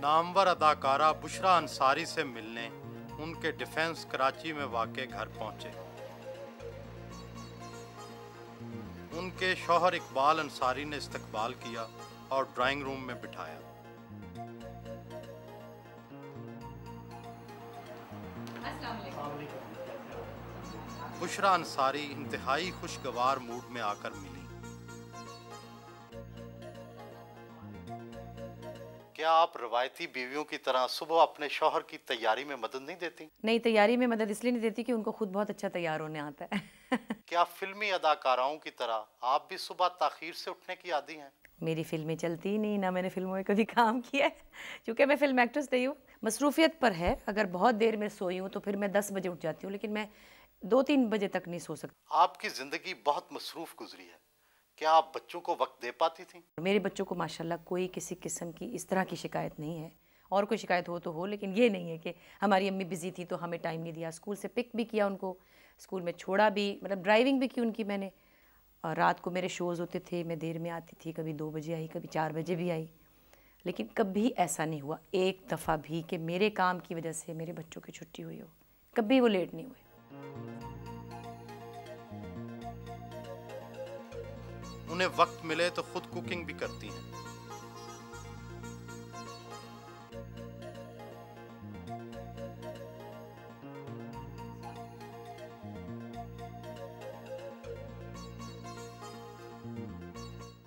नामवर अदाकारा बुशरा अंसारी से मिलने उनके डिफेंस कराची में वाक़े घर पहुंचे। उनके शौहर इकबाल अंसारी ने इस्तकबाल किया और ड्राइंग रूम में बिठाया। बुशरा अंसारी इंतहाई खुशगवार मूड में आकर मिली। क्या आप रवायती बीवियों की तरह सुबह अपने शौहर की तैयारी में मदद नहीं देती? नहीं, तैयारी में मदद इसलिए नहीं देती कि उनको खुद बहुत अच्छा तैयार होने आता है। क्या फिल्मी अदाकाराओं की तरह आप भी सुबह ताखीर से उठने की आदी हैं? मेरी फिल्में चलती ही नहीं, ना मैंने फिल्मों में कभी काम किया है, क्योंकि मैं फिल्म एक्ट्रेस नहीं हूँ। मसरूफियत पर है, अगर बहुत देर में सोई हूँ तो फिर मैं 10 बजे उठ जाती हूँ, लेकिन मैं 2-3 बजे तक नहीं सो सकती। आपकी ज़िंदगी बहुत मसरूफ़ गुजरी है, क्या आप बच्चों को वक्त दे पाती थी? मेरे बच्चों को माशाल्लाह कोई किसी किस्म की इस तरह की शिकायत नहीं है, और कोई शिकायत हो तो हो, लेकिन ये नहीं है कि हमारी अम्मी बिज़ी थी तो हमें टाइम नहीं दिया। स्कूल से पिक भी किया उनको, स्कूल में छोड़ा भी, मतलब ड्राइविंग भी की उनकी मैंने। और रात को मेरे शोज़ होते थे, मैं देर में आती थी, कभी 2 बजे आई, कभी 4 बजे भी आई, लेकिन कभी ऐसा नहीं हुआ एक दफ़ा भी कि मेरे काम की वजह से मेरे बच्चों की छुट्टी हुई हो। कभी वो लेट नहीं हुए। उन्हें वक्त मिले तो खुद कुकिंग भी करती हैं।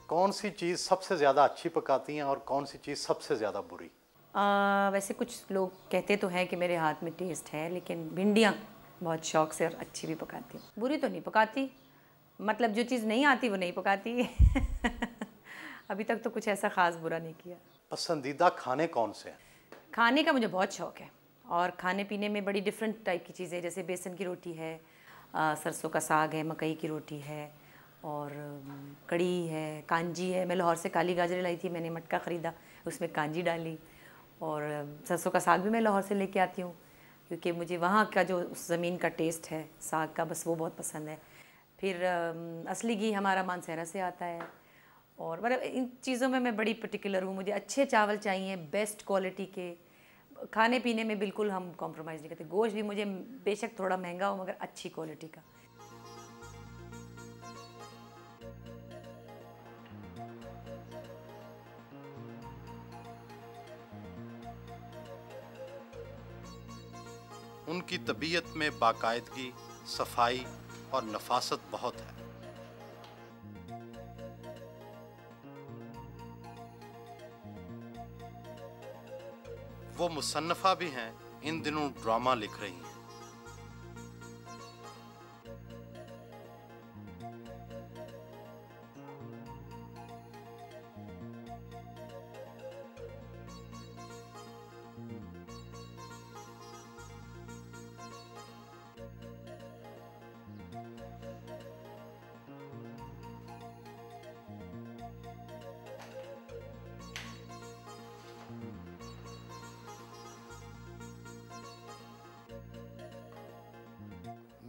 कौन सी चीज़ सबसे ज़्यादा अच्छी पकाती हैं और कौन सी चीज़ सबसे ज़्यादा बुरी? वैसे कुछ लोग कहते तो हैं कि मेरे हाथ में टेस्ट है, लेकिन भिंडियाँ बहुत शौक से और अच्छी भी पकाती हूँ। बुरी तो नहीं पकाती, मतलब जो चीज़ नहीं आती वो नहीं पकाती। अभी तक तो कुछ ऐसा ख़ास बुरा नहीं किया। पसंदीदा खाने कौन से हैं? खाने का मुझे बहुत शौक़ है, और खाने पीने में बड़ी डिफरेंट टाइप की चीज़ें, जैसे बेसन की रोटी है, सरसों का साग है, मकई की रोटी है, और कड़ी है, कांजी है। मैं लाहौर से काली गाजरें लाई थी, मैंने मटका ख़रीदा, उसमें कांजी डाली। और सरसों का साग भी मैं लाहौर से लेके आती हूँ, क्योंकि मुझे वहाँ का जो उस ज़मीन का टेस्ट है साग का, बस वो बहुत पसंद है। फिर असली घी हमारा मानसहरा से आता है। और मतलब इन चीज़ों में मैं बड़ी पर्टिकुलर हूँ, मुझे अच्छे चावल चाहिए, बेस्ट क्वालिटी के। खाने पीने में बिल्कुल हम कॉम्प्रोमाइज़ नहीं करते। गोश्त भी मुझे बेशक थोड़ा महंगा हो, मगर अच्छी क्वालिटी का। उनकी तबीयत में बाकायदगी, सफाई और नफासत बहुत है। वो मुसन्नफ़ा भी हैं, इन दिनों ड्रामा लिख रही हैं।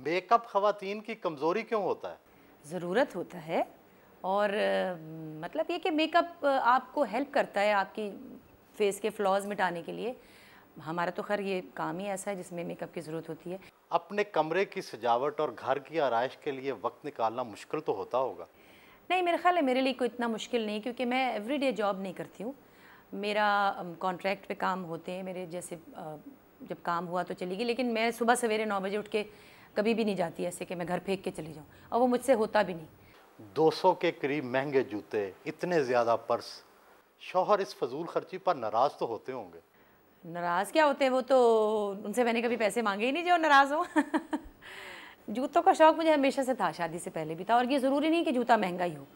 मेकअप ख़वातीन की कमज़ोरी क्यों होता है? ज़रूरत होता है, और मतलब ये कि मेकअप आपको हेल्प करता है आपकी फेस के फ्लॉज मिटाने के लिए। हमारा तो खैर ये काम ही ऐसा है जिसमें मेकअप की ज़रूरत होती है। अपने कमरे की सजावट और घर की आराइश के लिए वक्त निकालना मुश्किल तो होता होगा? नहीं, मेरा ख्याल है मेरे लिए कोई इतना मुश्किल नहीं, क्योंकि मैं एवरीडे जॉब नहीं करती हूँ। मेरा कॉन्ट्रैक्ट पे काम होते हैं मेरे, जैसे जब काम हुआ तो चली गई, लेकिन मैं सुबह सवेरे 9 बजे उठ के कभी भी नहीं जाती ऐसे कि मैं घर फेंक के चली जाऊँ, और वो मुझसे होता भी नहीं। 200 के करीब महंगे जूते, इतने ज़्यादा पर्स, शौहर इस फजूल खर्ची पर नाराज़ तो होते होंगे? नाराज़ क्या होते हैं, वो तो उनसे मैंने कभी पैसे मांगे ही नहीं जो नाराज़ हो। जूतों का शौक़ मुझे हमेशा से था, शादी से पहले भी था, और ये ज़रूरी नहीं कि जूता महंगा ही हो।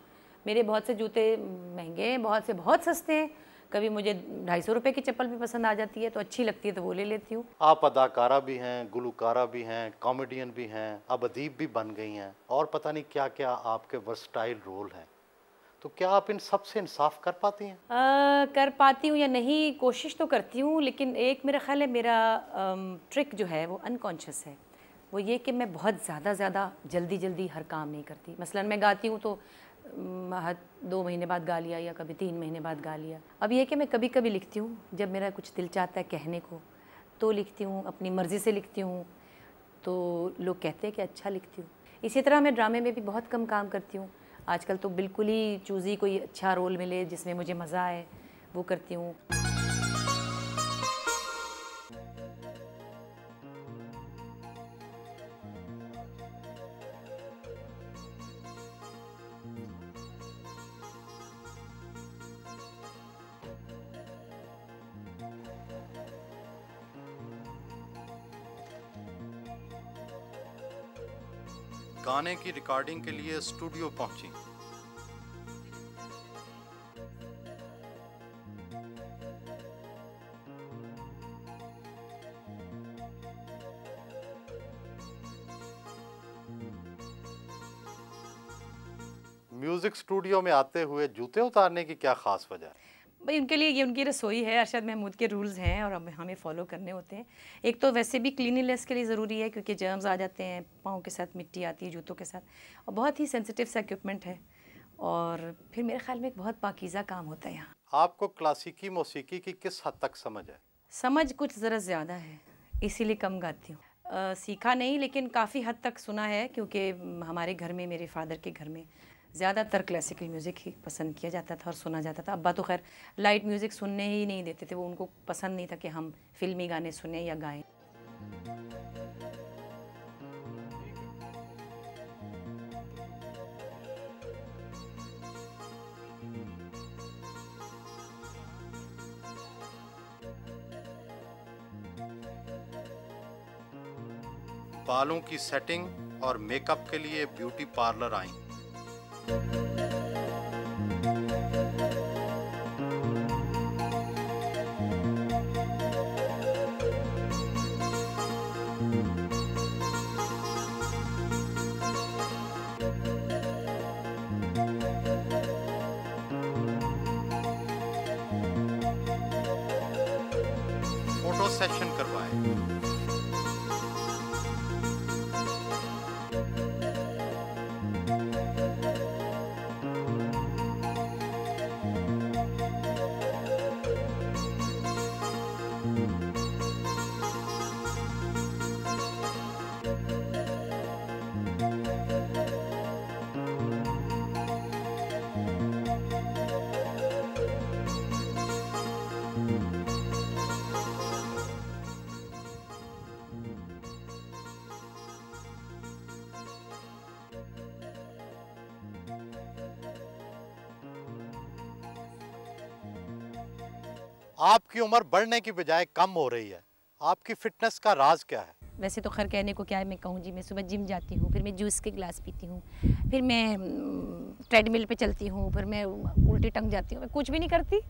मेरे बहुत से जूते महंगे हैं, बहुत से बहुत सस्ते हैं। कभी मुझे 250 रुपये की चप्पल भी पसंद आ जाती है, तो अच्छी लगती है तो वो ले लेती हूँ। आप अदाकारा भी हैं, गुलकारा भी हैं, कॉमेडियन भी हैं, अब अदीब भी बन गई हैं, और पता नहीं क्या क्या आपके वर्सटाइल रोल हैं। तो क्या आप इन सब से इंसाफ कर पाती हैं? कर पाती हूँ या नहीं, कोशिश तो करती हूँ, लेकिन एक मेरा ख्याल है मेरा ट्रिक जो है वो अनकॉन्शियस है। वो ये कि मैं बहुत ज़्यादा जल्दी हर काम नहीं करती। मसलन मैं गाती हूँ तो 2 महीने बाद गा लिया या कभी 3 महीने बाद गा लिया। अब ये है कि मैं कभी कभी लिखती हूँ, जब मेरा कुछ दिल चाहता है कहने को तो लिखती हूँ, अपनी मर्ज़ी से लिखती हूँ, तो लोग कहते हैं कि अच्छा लिखती हूँ। इसी तरह मैं ड्रामे में भी बहुत कम काम करती हूँ आजकल, तो बिल्कुल ही चूज़ी कोई अच्छा रोल मिले जिसमें मुझे मज़ा आए वो करती हूँ। गाने की रिकॉर्डिंग के लिए स्टूडियो पहुंची। म्यूजिक स्टूडियो में आते हुए जूते उतारने की क्या खास वजह है? भाई उनके लिए ये उनकी रसोई है, अरशद महमूद के रूल्स हैं और हमें फॉलो करने होते हैं। एक तो वैसे भी क्लीनिनेस के लिए ज़रूरी है क्योंकि जर्म्स आ जाते हैं, पाँव के साथ मिट्टी आती है जूतों के साथ, और बहुत ही सेंसिटिव सा इक्विपमेंट है, और फिर मेरे ख्याल में एक बहुत पाकीज़ा काम होता है यहाँ। आपको क्लासिकी मौसीकी की किस हद तक समझ है? समझ कुछ ज़रा ज़्यादा है, इसीलिए कम गाती हूँ। सीखा नहीं, लेकिन काफ़ी हद तक सुना है क्योंकि हमारे घर में, मेरे फादर के घर में ज़्यादातर क्लासिकल म्यूज़िक ही पसंद किया जाता था और सुना जाता था। अब्बा तो खैर लाइट म्यूज़िक सुनने ही नहीं देते थे, वो उनको पसंद नहीं था कि हम फिल्मी गाने सुने या गाएं। बालों की सेटिंग और मेकअप के लिए ब्यूटी पार्लर आई। फोटो सेशन करवाए। आपकी उम्र बढ़ने की बजाय कम हो रही है, आपकी फिटनेस का राज क्या है? वैसे तो खैर कहने को क्या है, मैं कहूँ जी, मैं सुबह जिम जाती हूँ, फिर मैं जूस के गिलास पीती हूँ, फिर मैं ट्रेडमिल पे चलती हूँ, फिर मैं उल्टी टंग जाती हूँ। मैं कुछ भी नहीं करती,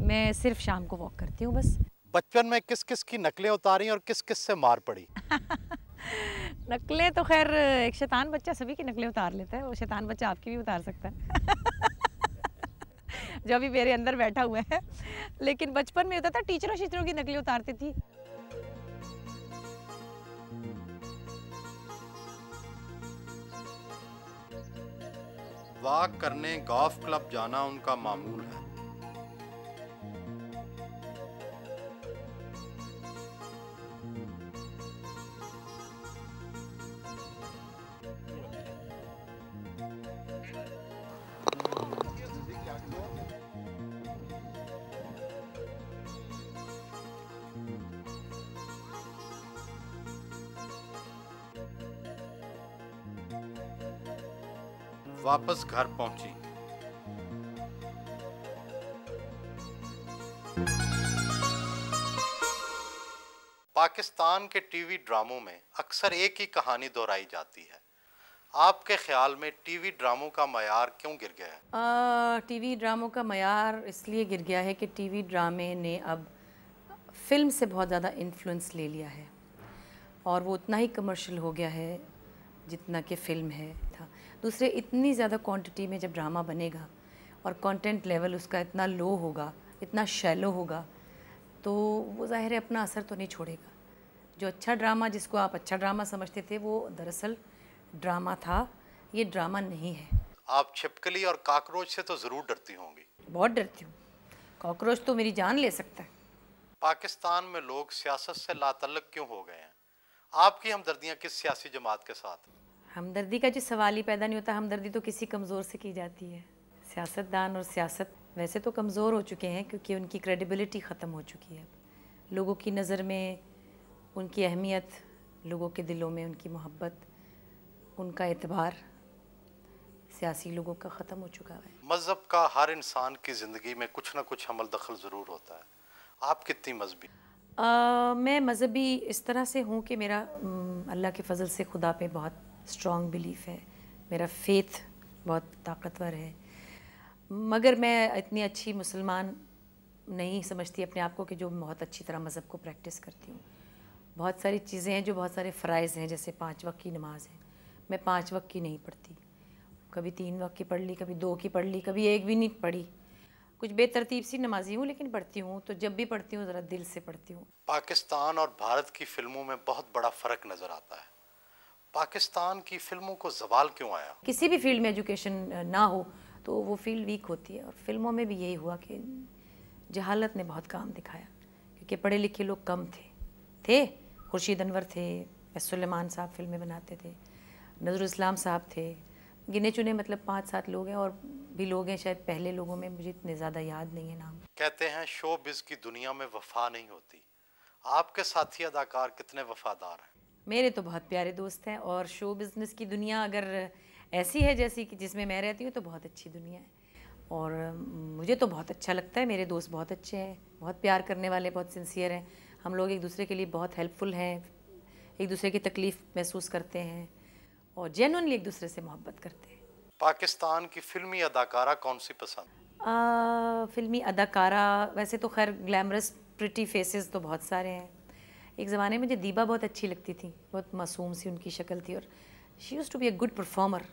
मैं सिर्फ शाम को वॉक करती हूँ बस। बचपन में किस किस की नकलें उतारी और किस किस से मार पड़ी? नकलें तो खैर एक शैतान बच्चा सभी की नकलें उतार लेता है, वो शैतान बच्चा आपकी भी उतार सकता है। जो अभी मेरे अंदर बैठा हुआ है। लेकिन बचपन में होता था, टीचरों शीचरों की नकलें उतारती थी। वॉक करने गोल्फ क्लब जाना उनका मामूल है। वापस घर पहुंची। पाकिस्तान के टीवी ड्रामों में अक्सर एक ही कहानी दोहराई जाती है। आपके ख्याल में टीवी ड्रामों का मयार क्यों गिर गया है? टीवी ड्रामों का मयार इसलिए गिर गया है कि टीवी ड्रामे ने अब फिल्म से बहुत ज़्यादा इन्फ्लुएंस ले लिया है, और वो उतना ही कमर्शियल हो गया है जितना कि फ़िल्म है था। दूसरे, इतनी ज़्यादा क्वांटिटी में जब ड्रामा बनेगा और कंटेंट लेवल उसका इतना लो होगा, इतना शैलो होगा, तो वो ज़ाहिर है अपना असर तो नहीं छोड़ेगा। जो अच्छा ड्रामा, जिसको आप अच्छा ड्रामा समझते थे, वो दरअसल ड्रामा था, ये ड्रामा नहीं है। आप छिपकली और काकरोच से तो ज़रूर डरती होंगी। बहुत डरती हूँ। कॉकरोच तो मेरी जान ले सकता है। पाकिस्तान में लोग सियासत से लातल्लुक़ क्यों हो गए हैं? आपकी हमदर्दियाँ किस सियासी जमात के साथ हैं? हमदर्दी का जो सवाल ही पैदा नहीं होता। हमदर्दी तो किसी कमज़ोर से की जाती है। सियासतदान और सियासत वैसे तो कमज़ोर हो चुके हैं क्योंकि उनकी क्रेडिबिलिटी ख़त्म हो चुकी है। लोगों की नज़र में उनकी अहमियत, लोगों के दिलों में उनकी मोहब्बत, उनका एतबार सियासी लोगों का ख़त्म हो चुका है। मज़हब का हर इंसान की ज़िंदगी में कुछ ना कुछ हमल दखल ज़रूर होता है। आप कितनी मजहबी? मैं मज़हबी इस तरह से हूँ कि मेरा अल्लाह के फ़ज़ल से खुदा पे बहुत स्ट्रॉन्ग बिलीफ है। मेरा फ़ेथ बहुत ताकतवर है। मगर मैं इतनी अच्छी मुसलमान नहीं समझती अपने आप को कि जो बहुत अच्छी तरह मज़हब को प्रैक्टिस करती हूँ। बहुत सारी चीज़ें हैं जो बहुत सारे फ़राइज़ हैं, जैसे 5 वक्त की नमाज़ है। मैं 5 वक्त की नहीं पढ़ती। कभी 3 वक्त की पढ़ ली, कभी 2 की पढ़ ली, कभी 1 भी नहीं पढ़ी। कुछ बेतरतीब सी नमाजी हूँ लेकिन पढ़ती हूँ, तो जब भी पढ़ती हूँ ज़रा दिल से पढ़ती हूँ। पाकिस्तान और भारत की फिल्मों में बहुत बड़ा फ़र्क नज़र आता है। पाकिस्तान की फिल्मों को ज़वाल क्यों आया? किसी भी फील्ड में एजुकेशन ना हो तो वो फील्ड वीक होती है, और फिल्मों में भी यही हुआ कि जहालत ने बहुत काम दिखाया क्योंकि पढ़े लिखे लोग कम थे। खुर्शीद अनवर थे, एस सुलेमान साहब फिल्में बनाते थे, नज़रुल इस्लाम साहब थे, गिने चुने मतलब 5-7 लोग हैं, और भी लोग हैं शायद पहले लोगों में, मुझे इतने ज़्यादा याद नहीं है नाम। कहते हैं शो बिज़ की दुनिया में वफा नहीं होती। आपके साथी अदाकार कितने वफादार हैं? मेरे तो बहुत प्यारे दोस्त हैं, और शो बिज़नेस की दुनिया अगर ऐसी है जैसी कि जिसमें मैं रहती हूँ तो बहुत अच्छी दुनिया है, और मुझे तो बहुत अच्छा लगता है। मेरे दोस्त बहुत अच्छे हैं, बहुत प्यार करने वाले, बहुत सिंसियर हैं। हम लोग एक दूसरे के लिए बहुत हेल्पफुल हैं, एक दूसरे की तकलीफ़ महसूस करते हैं और जेन्युइनली एक दूसरे से मोहब्बत करते हैं। पाकिस्तान की फिल्मी अदाकारा कौन सी पसंद? फ़िल्मी अदाकारा वैसे तो खैर ग्लैमरस प्रिटी फेसेस तो बहुत सारे हैं। एक ज़माने में मुझे दीबा बहुत अच्छी लगती थी, बहुत मासूम सी उनकी शक्ल थी, और she use to be a good performer.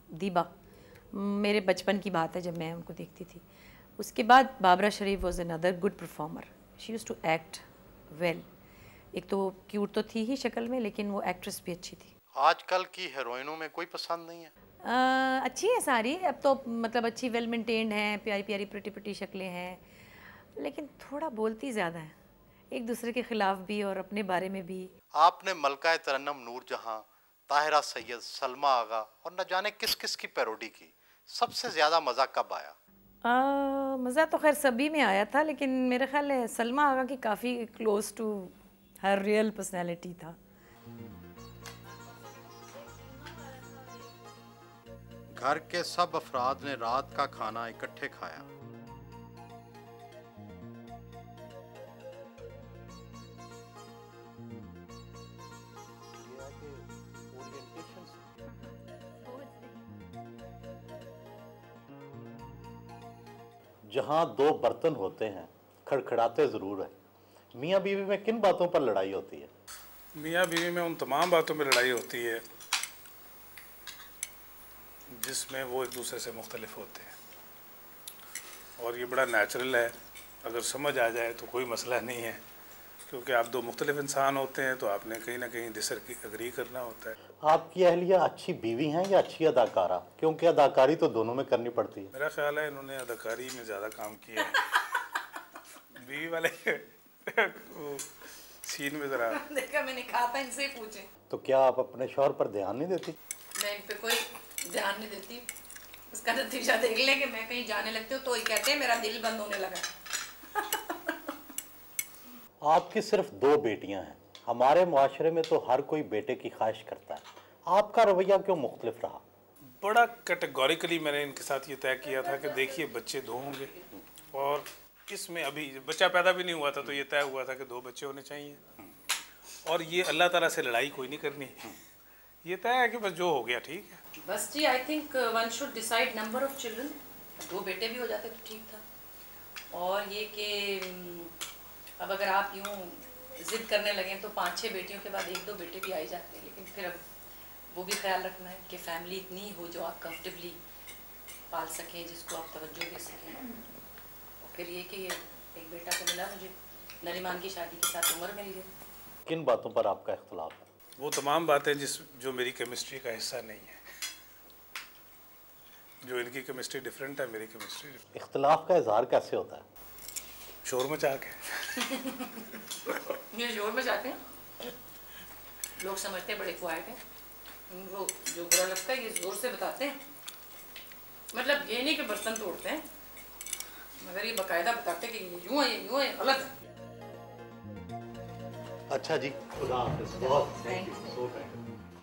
Deeba मेरे बचपन की बात है जब मैं उनको देखती थी। उसके बाद Babra Sharif was another good performer. She use to act well. एक तो क्यूट तो थी ही शक्ल में, लेकिन वो एक्ट्रेस भी अच्छी थी। आजकल की हीरोइनों में कोई पसंद नहीं है? अच्छी है सारी, अब तो मतलब अच्छी वेल मेंटेन्ड हैं, प्यारी प्यारी प्रिटी प्रिटी शक्लें हैं, लेकिन थोड़ा बोलती ज़्यादा है, एक दूसरे के ख़िलाफ़ भी और अपने बारे में भी। आपने मलका तरन्नुम नूरजहां, ताहिरा सैयद, सलमा आगा और न जाने किस किस की पैरोडी की। सबसे ज़्यादा मज़ा कब आया? मज़ा तो खैर सभी में आया था, लेकिन मेरा ख्याल है सलमा आगा की काफ़ी close to her real personality था। घर के सब अफराद ने रात का खाना इकट्ठे खाया। जहाँ दो बर्तन होते हैं खड़खड़ाते ज़रूर है। मियाँ बीवी में किन बातों पर लड़ाई होती है? मियाँ बीवी में उन तमाम बातों में लड़ाई होती है जिसमें वो एक दूसरे से मुख्तलिफ होते हैं, और ये बड़ा नेचुरल है। अगर समझ आ जाए तो कोई मसला नहीं है, क्योंकि आप दो मुख्तलिफ इंसान होते हैं तो आपने कहीं ना कहीं डिसएग्री करना होता है। आपकी अहलिया अच्छी बीवी हैं या अच्छी अदाकारा? क्योंकि अदाकारी तो दोनों में करनी पड़ती है। मेरा ख्याल है इन्होंने अदाकारी में ज़्यादा काम किया है। बीवी वाले सीन में ज़रा देखा, मैंने कहा था इनसे ही पूछें। तो क्या आप अपने शौहर पर ध्यान नहीं देती? मैं इन पे कोई ध्यान नहीं देती। उसका नतीजा देख ले कि मैं कहीं जाने लगती हूँ तो ही कहते हैं मेरा दिल बंद होने लगा। आपकी सिर्फ 2 बेटियां हैं। हमारे मुआशरे में तो हर कोई बेटे की ख्वाहिश करता है। आपका रवैया क्यों मुख्तलिफ रहा? बड़ा कैटेगोरिकली मैंने इनके साथ ये तय किया था कि देखिए बच्चे 2 होंगे, और इसमें अभी बच्चा पैदा भी नहीं हुआ था तो ये तय हुआ था कि 2 बच्चे होने चाहिए, और ये अल्लाह ताला से लड़ाई कोई नहीं करनी। ये तय है कि बस जो हो गया ठीक है। बस जी, I think one should decide number of children. 2 बेटे भी हो जाते तो ठीक था। और ये कि अब अगर आप यूँ ज़िद करने लगें तो 5-6 बेटियों के बाद 1-2 बेटे भी आ ही जाते हैं, लेकिन फिर अब वो भी ख्याल रखना है कि फैमिली इतनी हो जो आप कंफर्टेबली पाल सकें, जिसको आप तवज्जो दे सकें। और फिर ये कि एक बेटा तो मिला मुझे, नरीमान की शादी के साथ उम्र मिल गई। किन बातों पर आपका इख्तलाफ है? वो तमाम बातें जो मेरी केमिस्ट्री का हिस्सा नहीं है। जो इनकी केमिस्ट्री डिफरेंट है, मेरी केमिस्ट्री इख्तिलाफ का इजहार कैसे होता है? शोर मचा के। ये जोर में जाते हैं, लोग समझते हैं बड़े क्वाइट हैं, उनको जो बुरा लगता है ये जोर से बताते हैं। मतलब ये नहीं कि बर्तन तोड़ते हैं, मगर ये बाकायदा बताते हैं कि ये यूँ है, ये यूँ है, गलत है। अच्छा जी, खुदा हाफिज़। बहुत thank you, so thank you.